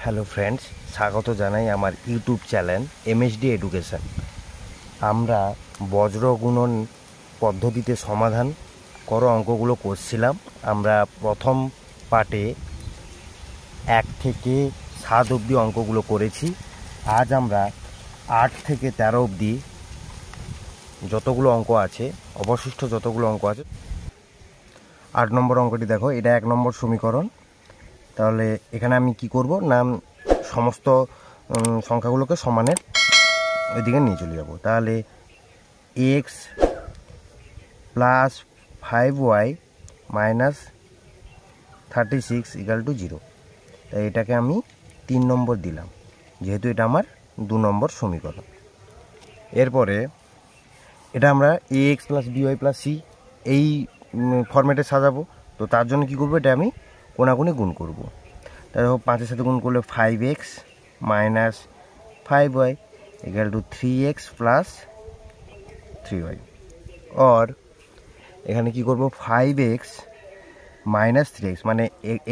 Hello friends, স্বাগত জানাই আমার ইউটিউব চ্যানেল এমএসডি এডুকেশন। আমরা বজ্র গুণন পদ্ধতিতে সমাধান করো অঙ্কগুলো করছিলাম। আমরা প্রথম পার্টে 1 থেকে 7 অবধি অঙ্কগুলো করেছি। আজ আমরা 8 থেকে 13 অবধি যতগুলো অঙ্ক আছে, অবশিষ্ট যতগুলো অঙ্ক আছে। 8 নম্বর অঙ্কটি দেখো, এটা 1 নম্বর সমীকরণ। তাহলে এখানে আমি কি করব না, সমস্ত সংখ্যাগুলোকে সমানের ওইদিকে নিয়ে চলে যাব। তাহলে x plus 5y minus 36 equal to 0। তাই এটাকে আমি 3 নম্বর দিলাম, যেহেতু এটা আমার 2 নম্বর সমীকরণ। এরপরে এটা আমরা x plus b y plus c এই ফরম্যাটে সাজাবো। তো তার জন্য কী করবো, এটা আমি কোনাকুনি গুণ করব। তাহলে 5-এর সাথে গুণ করলে 5x minus 5y equal to 3x plus 3y। আর এখানে কি করব, 5x মাইনাস 3x, মানে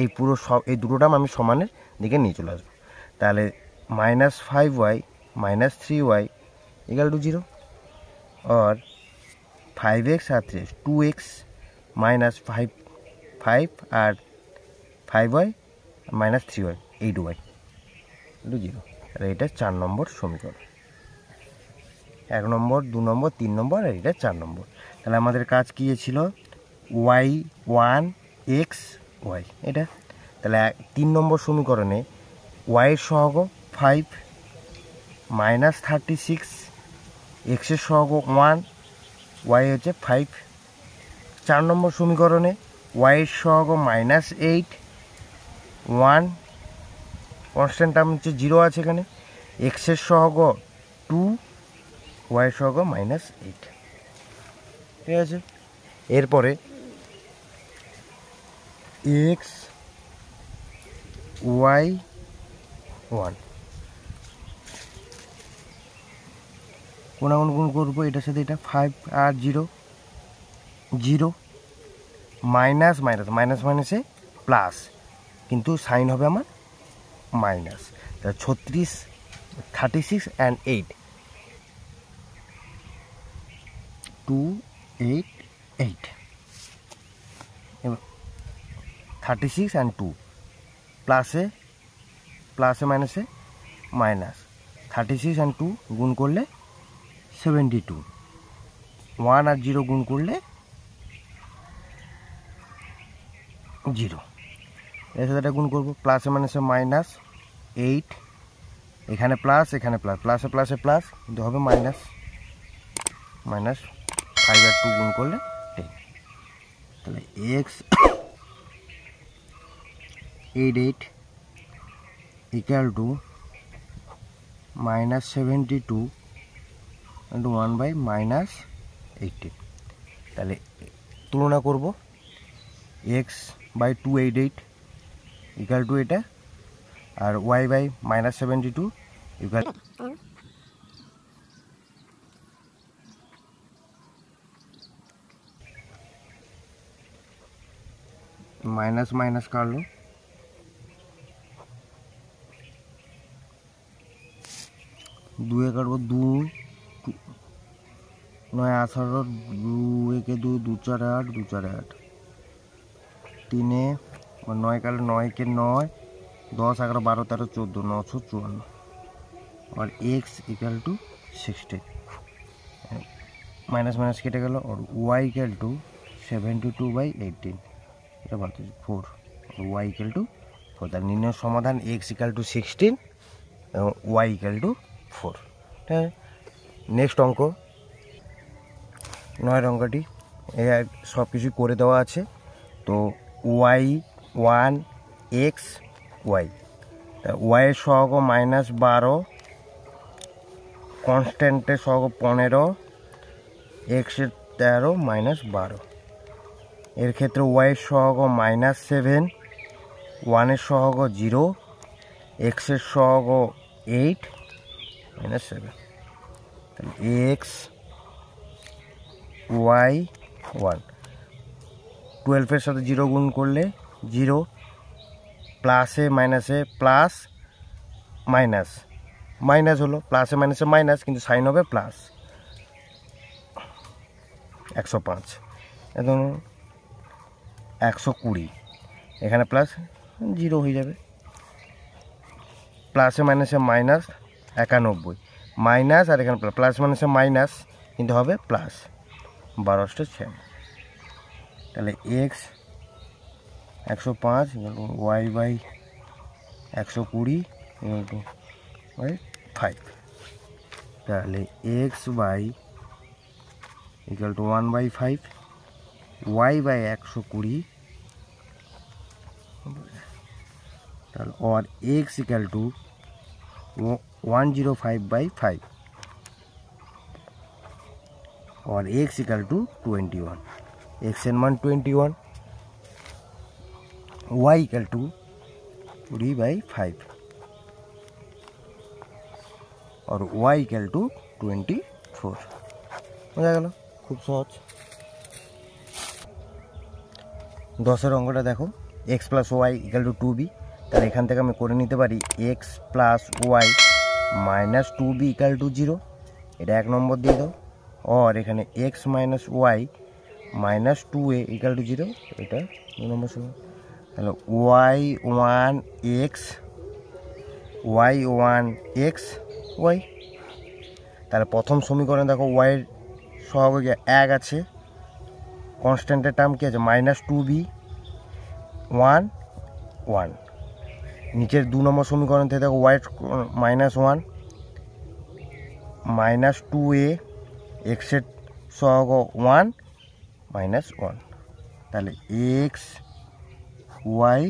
এই পুরো এই দুটো টার্ম আমি সমানের দিকে নিয়ে চলে আসবো। তাহলে minus 5y minus 3y equal to 0। আর 5x আর 3x 2x মাইনাস 5 আর 5y minus 3y 8y to 0। তাহলে এটা 4 নম্বর সমীকরণ। 1 নম্বর, 2 নম্বর, 3 নম্বর, আর এটা 4 নম্বর। তাহলে আমাদের কাজ কী ছিল, y1 x y এটা। তাহলে 3 নম্বর সমীকরণে y-এর সহগ 5 মাইনাস 36, x-এর সহগ 1, y হচ্ছে 5। 4 নম্বর সমীকরণে y-এর সহগ মাইনাস 8, 1 কনস্ট্যান্ট টার্ম হচ্ছে 0 আছে এখানে, x-এর সহগ 2, y-এর সহগ মাইনাস 8। ঠিক আছে। এরপরে x y 1 কোনাগুণ গুণ করবো, এটার সাথে এটা 5 আর 0 0 মাইনাস মাইনাস মাইনাস মাইনাসে প্লাস, কিন্তু সাইন হবে আমার মাইনাস। 36 36 অ্যান্ড 8 2 8 8 এবার 36 অ্যান্ড 2 প্লাসে মাইনাসে মাইনাস, 36 অ্যান্ড 2 গুণ করলে 72, 1 আর 0 গুণ করলে 0। এর সাথে এটা গুণ করবো, প্লাসে মাইনাসে মাইনাস 8, এখানে প্লাস এখানে প্লাস, প্লাসে প্লাসে প্লাস, কিন্তু হবে মাইনাস মাইনাস 5 আর 2 গুণ করলে 10। তাহলে x 88 equal to minus 72 into 1 by minus 18। তাহলে তুলনা করব, এক্স বাই 288 ইকুয়াল টু এটা, আর y by minus 72 equal minus minus কাটলো, 2 কাটবো, 2 9 18, 2 একে 2 2 4 8 2 4 8, 3 9 কাটলে 9 কে 9 10 11 12 13 14 954। और x equal to 16 minus minus केटे गल, और y इक्वल टू 72/18 এটা বলতে 4, y इक्वल टू 4। তার নির্ণয় সমাধান x इक्वल टू 16 এবং y इक्वल टू 4। হ্যাঁ, নেক্সট অঙ্ক 9 অঙ্কটি সব কিছু করে দেওয়া আছে। তো y1 x y, y এর সহগ মাইনাস 12, কনস্ট্যান্টের সহগ 15, এক্সের 13 মাইনাস 12। এর ক্ষেত্রে ওয়াইয়ের সহগ মাইনাস 7, 1-এর সহগ 0, এক্সের সহগ 8 মাইনাস 7। তাহলে এক্স ওয়াই 1, 12-এর সাথে 0 গুণ করলে 0, প্লাসে মাইনাসে প্লাস, মাইনাস মাইনাস হলো, প্লাসে মাইনাসে মাইনাস, কিন্তু সাইন হবে প্লাস। 105 এখন 120, এখানে প্লাস 0 হয়ে যাবে, প্লাসে মাইনাসে মাইনাস 91 মাইনাস, আর এখানে প্লাস মাইনাসে মাইনাস কিন্তু হবে প্লাস 12 তাহলে এক্স 105 ওয়াই বাই 120 বাই 5, তাহলে x by equal to 1/5, y by 120, তাহলে और এক্স ইকুয়াল টু 105/5 और एक्स इक्वल टू 21, एक्स एन मान 21, वाई इक्वल टू 20/5 और वाई इक्वल टू 24। বোঝা গেল, খুব সহজ। 10-এর অঙ্কটা দেখো, x plus y equal to 2b, তাহলে এখান থেকে আমি করে নিতে পারি x plus y minus 2b equal to 0, এটা 1 নম্বর দিয়ে দাও। और এখানে x minus y minus 2a equal to 0, এটা 2 নম্বর সমীকরণ। তাহলে ওয়াই ওয়ান এক্স ওয়াই, তাহলে প্রথম সমীকরণে দেখো ওয়াইয়ের সহগে 1 আছে, কনস্ট্যান্টের টার্ম কী আছে মাইনাস 2b 1 1, নিচের 2 নম্বর সমীকরণ থেকে দেখো ওয়াই মাইনাস 1 মাইনাস 2a, এক্সের সহগ 1 মাইনাস 1, তাহলে এক্স ওয়াই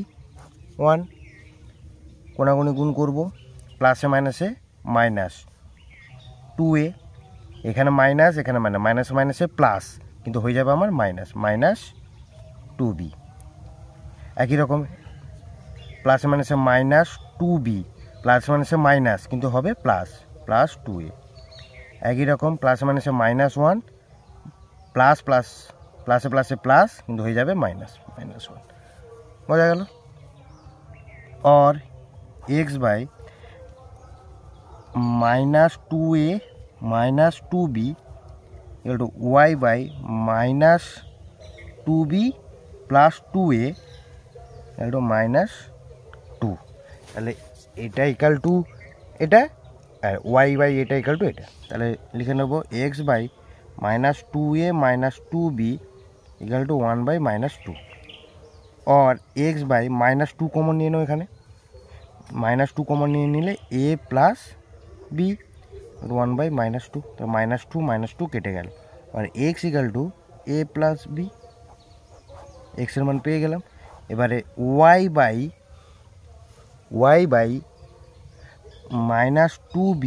1, কোনাগুনি গুণ করব, প্লাসে মাইনাসে মাইনাস 2a, এখানে মাইনাস এখানে মাইনাস মাইনাসে প্লাস, কিন্তু হয়ে যাবে আমার মাইনাস 2b। একই রকম প্লাসে মাইনাসে মাইনাস 2b, প্লাস মাইনাসে মাইনাস কিন্তু হবে প্লাস 2a। একই রকম প্লাসে মাইনাসে মাইনাস 1, প্লাস প্লাসে প্লাসে প্লাস কিন্তু হয়ে যাবে মাইনাস 1। বোঝা গেল। और x by minus 2a minus 2b equal to y by minus 2b plus 2a equal to minus 2, তাহলে এটা ইকাল টু এটা আর ওয়াই বাই এটা ইকাল টু এটা, তাহলে লিখে নেব x by minus 2a minus 2b equal to 1 by minus 2, और एक्स बाई माइनस 2 कॉमन নিয়ে নাও, এখানে माइनस 2 कॉमन নিয়ে নিলে a plus B 1 by minus 2, तो माइनस 2 কেটে গেল, और x equal to a plus B, एक्सের মান পেয়ে গেলাম। এবারে y by minus 2b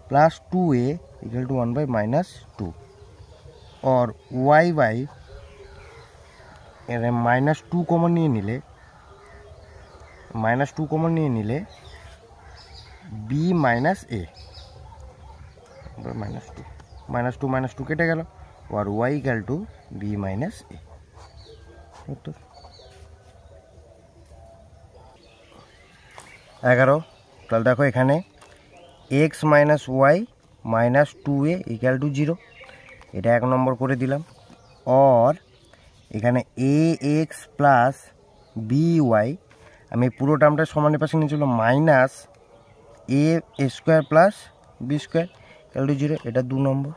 plus 2a equal to 1 by minus 2, और y बाई माइनस 2 कॉमन নিয়ে নিলে B minus A minus two কেটে গেল, और y equal to B minus A. उत्तर 11। তাহলে দেখো এখানে x minus y minus 2a equal to 0, এটা 1 নম্বর করে দিলাম। और এখানে a x plus b y, আমি পুরো টার্মটা সমানের পাশে নিয়ে চলো minus a square plus b square equal to 0, এটা 2 নম্বর।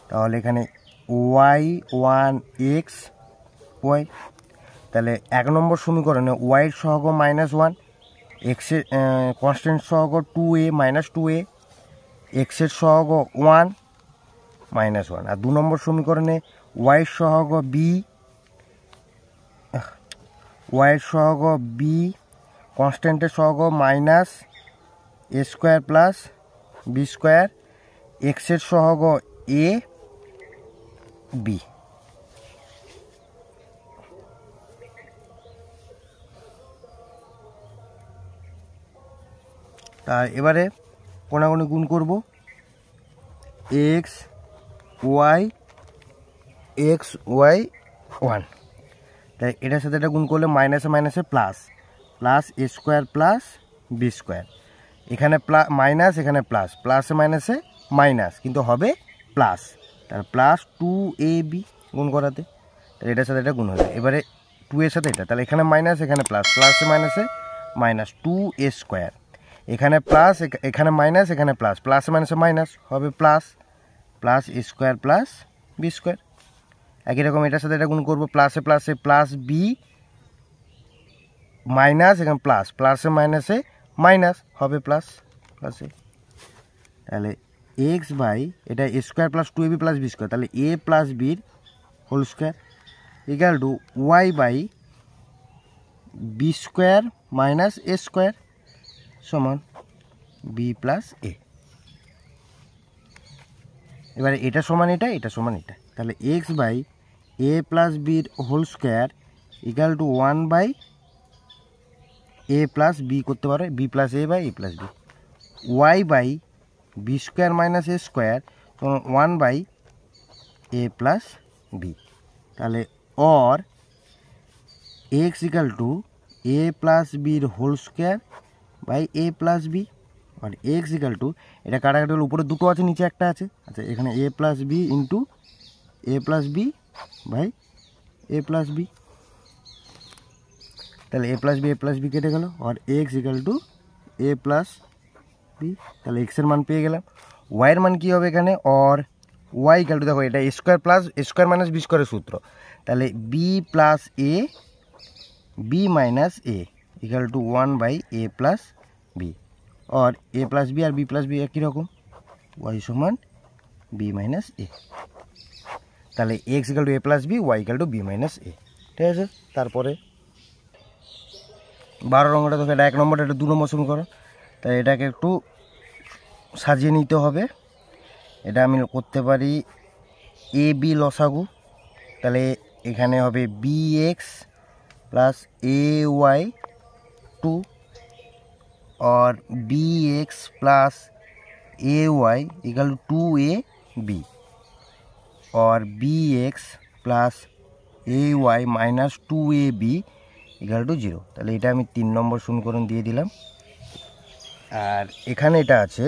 তাহলে এখানে ওয়াই ওয়ান এক্স ওয়াই, তাহলে 1 নম্বর সমীকরণে ওয়াইয়ের সহগ -1, এক্সের কনস্ট্যান্ট সহগ 2a মাইনাস 2a, এক্সের সহগ 1 -1, আর 2 নম্বর সমীকরণে ওয়াইয়ের সহগ বি, কনস্ট্যান্টের সহগ minus a square plus b square, এক্সের সহগ এ বি। তার এবারে কোনাগুনি গুণ করব, এক্স ওয়াই 1, তাই এটার সাথে এটা গুণ করলে মাইনাসে মাইনাসে plus a square plus b square. এখানে মাইনাস, এখানে প্লাস, প্লাসে মাইনাসে মাইনাস, কিন্তু হবে প্লাস। তাহলে প্লাস 2ab গুণ করাতে, তাহলে এটার সাথে এটা গুণ হবে। এবারে 2 এর সাথে এটা, তাহলে এখানে মাইনাস, এখানে প্লাস, প্লাসে মাইনাসে মাইনাস 2a স্কোয়ার। এখানে প্লাস, এখানে মাইনাস, এখানে প্লাস, প্লাসে মাইনাসে মাইনাস, হবে plus, plus a square plus b square. একই রকম এটার সাথে এটা গুণ করবো, প্লাসে প্লাসে প্লাস বি মাইনাস, এখানে প্লাস, প্লাসে মাইনাসে মাইনাস, হবে প্লাস, প্লাসে। তাহলে এক্স বাই এটা a square plus 2ab plus b square, তাহলে এ প্লাস বির whole square equal to y by b square minus a square সমান বি প্লাস এ। এবারে এটা সমান এটা, এটা সমান এটা, তাহলে এক্স বাই এ প্লাস বির whole square equal to 1 by a plus b করতে পারো, b plus a by a plus b. Y by b square minus a square 1 by a plus b. তাহলে or x equal to a plus বির whole square by a plus b, আর x equal to এটা কাটাকাটি হলে উপরে দুটো আছে, নিচে একটা আছে, আচ্ছা এখানে a plus b into a plus b by a plus b. তাহলে এ প্লাস বি কেটে গেল, আর x equal to a plus b. তাহলে এক্সের মান পেয়ে গেলাম। ওয়াইয়ের মান কী হবে এখানে, অর ওয়াই ইকাল টু, দেখো এটা square plus square minus b স্কোয়ারের সূত্র, তাহলে b plus a b minus a equal to 1 by a plus b, और ए प्लस बी और बी प्लस बी एक ही रकम वाई समान बी माइनस ए। তাহলে x equal to a plus b, y equal to b minus a. ঠিক আছে, তারপরে 12 নম্বরটা দেখো, এটা 1 নম্বরটা, এটা 2 নম্বর সমীকরণ, তাই এটাকে একটু সাজিয়ে নিতে হবে। এটা আমি করতে পারি এ বি লসাগু, তাহলে এখানে হবে b x plus a y 2 और b x plus a y equal to 2ab और b x plus a y minus 2ab equal to 0। তাহলে এটা আমি 3 নম্বর সমীকরণ দিয়ে দিলাম। আর এখানে এটা আছে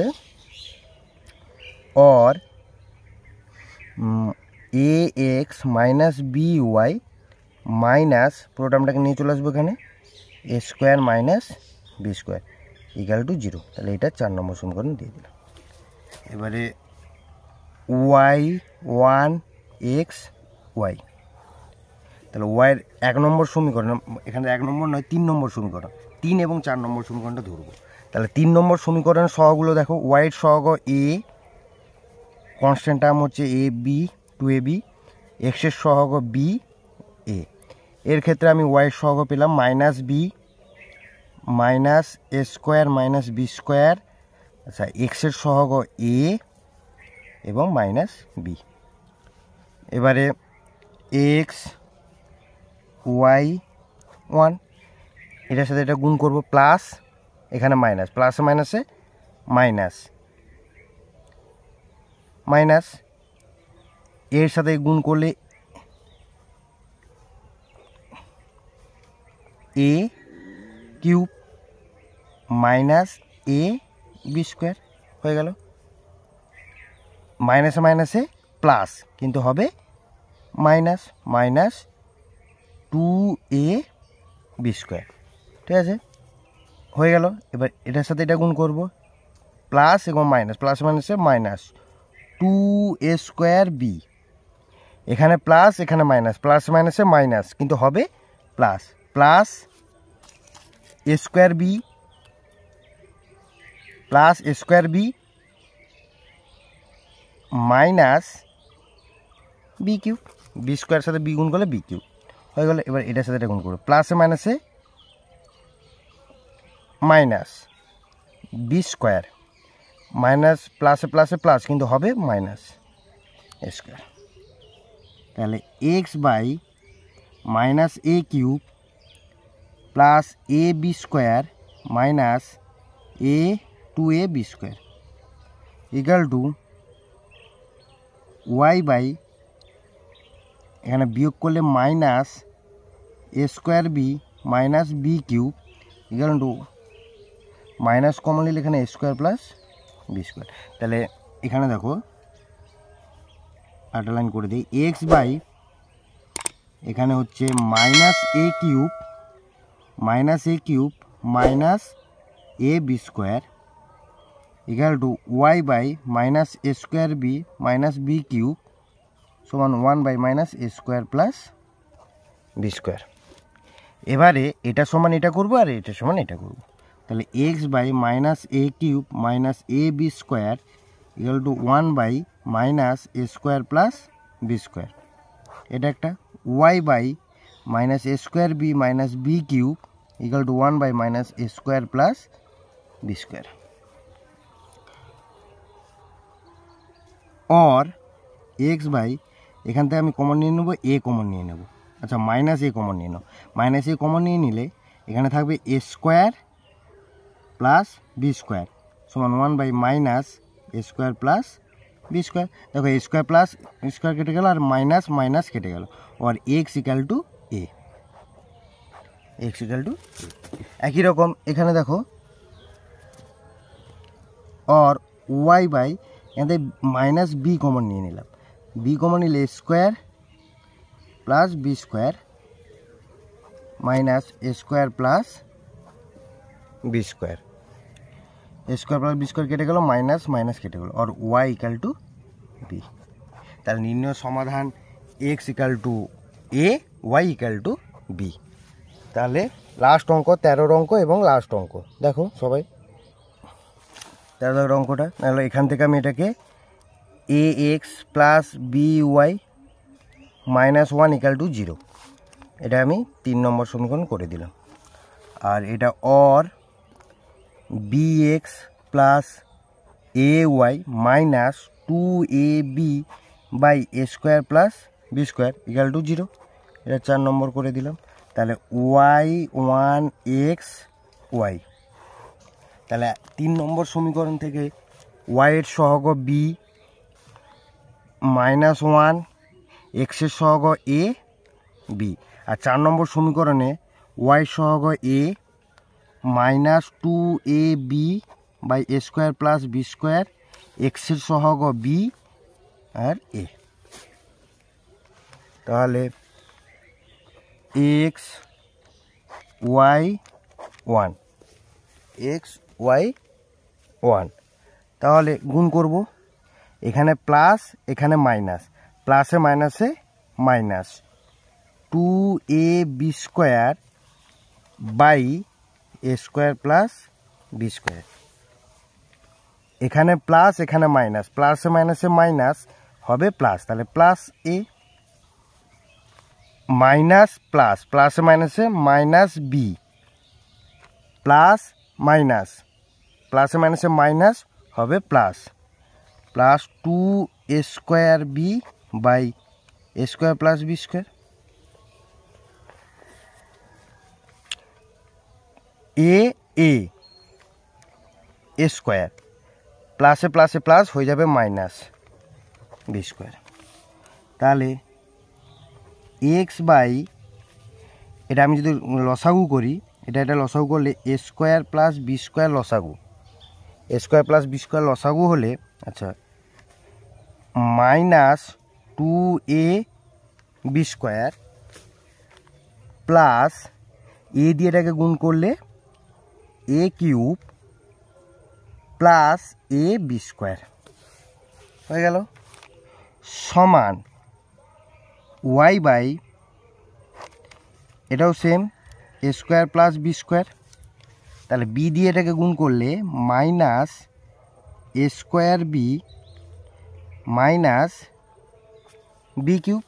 और a x minus b y minus পুরোটামটাকে নিয়ে চলে আসবো এখানে a square minus b square equal to 0। তাহলে এটা 4 নম্বর সমীকরণ দিয়ে দিলাম। এবারে ওয়াই 1 এক্স ওয়াই, তাহলে ওয়াইয়ের 1 নম্বর সমীকরণ, এখানে 1 নম্বর নয় 3 নম্বর সমীকরণ, 3 এবং 4 নম্বর সমীকরণটা ধরবো। তাহলে 3 নম্বর সমীকরণ সহগগুলো দেখো, ওয়াইয়ের সহগ এ, কনস্ট্যান্ট টার্ম হচ্ছে এ বি 2ab, এক্সের সহগ বি এ। এর ক্ষেত্রে আমি ওয়াইয়ের সহগ পেলাম minus B minus a square minus b square, আচ্ছা এক্সের সহগ এ এবং মাইনাস বি। এবারে এক্স ওয়াই 1, এটার সাথে এটা গুণ করব, প্লাস এখানে মাইনাস, প্লাসে মাইনাসে মাইনাস, মাইনাস এর সাথে গুণ করলে a cube minus a b square হয়ে গেল, মাইনাসে মাইনাসে প্লাস, কিন্তু হবে মাইনাস মাইনাস 2ab স্কোয়ার। ঠিক আছে, হয়ে গেল। এবার এটার সাথে এটা গুণ করব, প্লাস এবং মাইনাস, প্লাস মাইনাসে মাইনাস 2a স্কোয়ার বি, এখানে প্লাস এখানে মাইনাস, প্লাস মাইনাসে মাইনাস, কিন্তু হবে plus, plus a square b plus a square b minus b cube, b square সাথে বি গুণ করলে বি কিউব হয়ে গেল। এবার এটার সাথে এটা গুণ করবো, প্লাসে মাইনাসে মাইনাস বি স্কোয়ার, মাইনাস প্লাসে প্লাসে প্লাস, কিন্তু হবে মাইনাস এ স্কোয়ার। তাহলে x by minus a cube plus a b square minus a 2ab square equal to y by, এখানে বিয়োগ করলে minus a square b minus b cube equal to minus common নিলে এখানে a square plus b square. তাহলে এখানে দেখো একটা line করে দিই, এক্স বাই এখানে হচ্ছে minus a cube minus a b square equal to y by minus a square b minus b cube সমান 1 by minus a square plus b square. এবারে এটা সমান এটা করবো আর এটা সমান এটা করবো। তাহলে x by minus a cube minus a b square equal to 1 by minus a square plus b square. এটা একটা y by minus a square b minus b cube equal to 1 by minus a square plus b square. और x by এখান থেকে আমি common নিয়ে নেব, a common নিয়ে নেব। আচ্ছা মাইনাস এ কমন নিয়ে নাও, মাইনাস এ কমন নিয়ে নিলে এখানে থাকবে a square plus b square সমান 1 by minus a square plus b square. দেখো এ স্কোয়ার প্লাস স্কোয়ার কেটে গেল আর মাইনাস মাইনাস কেটে গেল, और x equal to a, x equal to একই রকম এখানে দেখো और वाई बाई এখান থেকে মাইনাস বি কমন নিয়ে নিলাম, বি কমন নিলে square plus b square minus a square plus b square, square plus b square কেটে গেল, মাইনাস মাইনাস কেটে গেল, और ওয়াই ইকাল টু বি। তার নির্ণয় সমাধান x equal to a, y equal to b. তাহলে লাস্ট অঙ্ক 13 অঙ্ক এবং লাস্ট অঙ্ক দেখো সবাই 13 অঙ্কটা। তাহলে এখান থেকে আমি এটাকে a x plus b y minus 1 equal to 0, এটা আমি 3 নম্বর সমীকরণ করে দিলাম। আর এটা or b x plus a y minus 2ab by a square plus b square equal to 0, এটা 4 নম্বর করে দিলাম। তাহলে ওয়াই 1 এক্স ওয়াই, তাহলে 3 নম্বর সমীকরণ থেকে ওয়াইয়ের সহগ বি মাইনাস 1 এক্সের সহগ এ বি, আর 4 নম্বর সমীকরণে ওয়াই সহগ a minus 2ab by a square plus b square এক্সের সহগ বি আর এ। তাহলে এক্স ওয়াই 1 এক্স ওয়াই 1, তাহলে গুণ করব, এখানে প্লাস এখানে মাইনাস, প্লাসে মাইনাসে minus 2ab square by a square plus b square, এখানে প্লাস এখানে মাইনাস, প্লাসে মাইনাসে মাইনাস হবে প্লাস, তাহলে প্লাস এ মাইনাস প্লাস, প্লাসে মাইনাসে মাইনাস বি প্লাস মাইনাস, প্লাসে মাইনাসে মাইনাস হবে plus, plus 2 a square b by a square plus b square, a a a square প্লাসে প্লাসে প্লাস হয়ে যাবে মাইনাস বি স্কোয়ার। তাহলে এক্স বাই এটা আমি যদি লসাগু করি, এটা লসাগু করলে a square plus b square লসাগু, a square plus b square লসাগু হলে আচ্ছা minus 2a b square plus a দিয়ে এটাকে গুণ করলে a cube plus a b square হয়ে গেল, সমান ওয়াই বাই এটাও same a square plus b square, তাহলে বি দিয়ে এটাকে গুণ করলে minus a square b minus b cube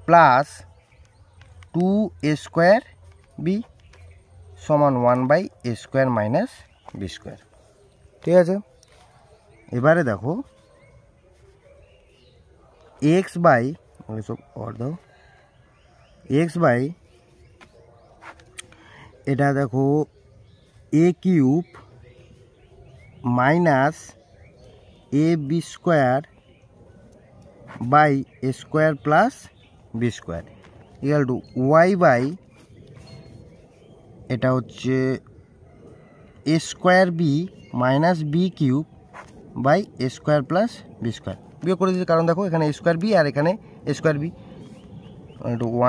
plus 2a square b সমান 1 by a square minus b square. ঠিক আছে, এবারে দেখো এক্স বাই সব অর দাও, এক্স বাই এটা দেখো a cube minus a b square by a square plus b square equal to y by এটা হচ্ছে a square b minus b cube by a square plus b square. বিয়োগ করে দিয়েছি কারণ দেখো এখানে এ স্কোয়ার বি আর এখানে a square b,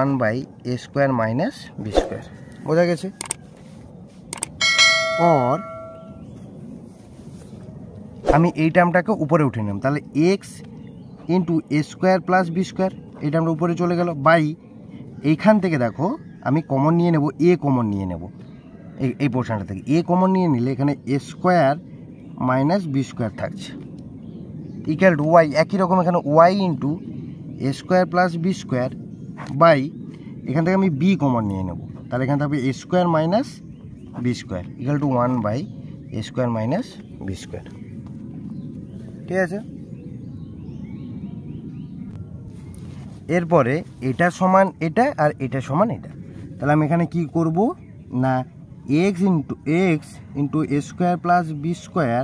1 by a square minus b square. বোঝা গেছে? और আমি এই টার্মটাকে উপরে উঠে নিলাম, তাহলে x into a square plus b square, এই টার্মটা উপরে চলে গেল, বাই এইখান থেকে দেখো আমি কমন নিয়ে নেব, এ কমন নিয়ে নেব এই পোর্শনটা থেকে। এ কমন নিয়ে নিলে এখানে a square minus b square থাকছে ইকুয়াল টু ওয়াই। একই রকম এখানে y into a square plus b square by এখান থেকে আমি বি কমন নিয়ে নেব, তাহলে এখানে থাকবে a square minus b square equal to 1 by a square minus b square. ঠিক আছে, এরপরে এটা সমান এটা আর এটা সমান এটা, তাহলে আমি এখানে কি করব না x into a square plus b square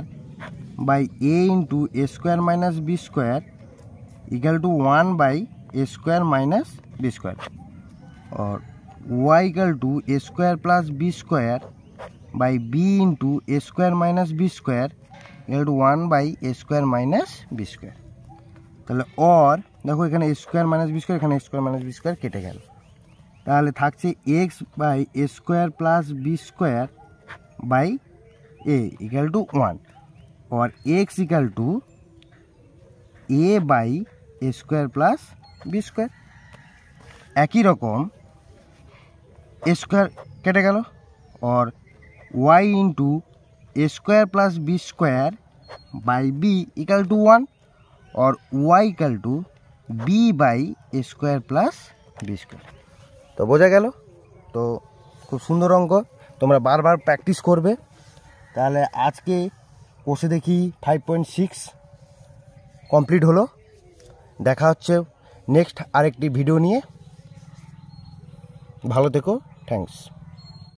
by a into a square minus b square equal to 1 by a square minus b square, और y equal to a square plus b square by b into a square minus b square equal to 1 by a square minus b square. তাহলে और দেখো এখানে a square minus b square, এখানে square minus b square কেটে গেল, তাহলে থাকছে x by a square plus b square by a equal to 1 और x equal to a by a square plus b square. একই রকম ए स्क्वायर केटे गल और y into a square plus b square by b equal to 1 और y equal to b by a square plus b square. तो बोझा गেল। तो खूब सुंदर अंक, তোমরা বারবার প্র্যাকটিস করবে। তাহলে আজকে কোর্সে দেখি 5.6 কমপ্লিট হলো। দেখা হচ্ছে নেক্সট আরেকটি ভিডিও নিয়ে। ভালো থেকো, থ্যাঙ্কস।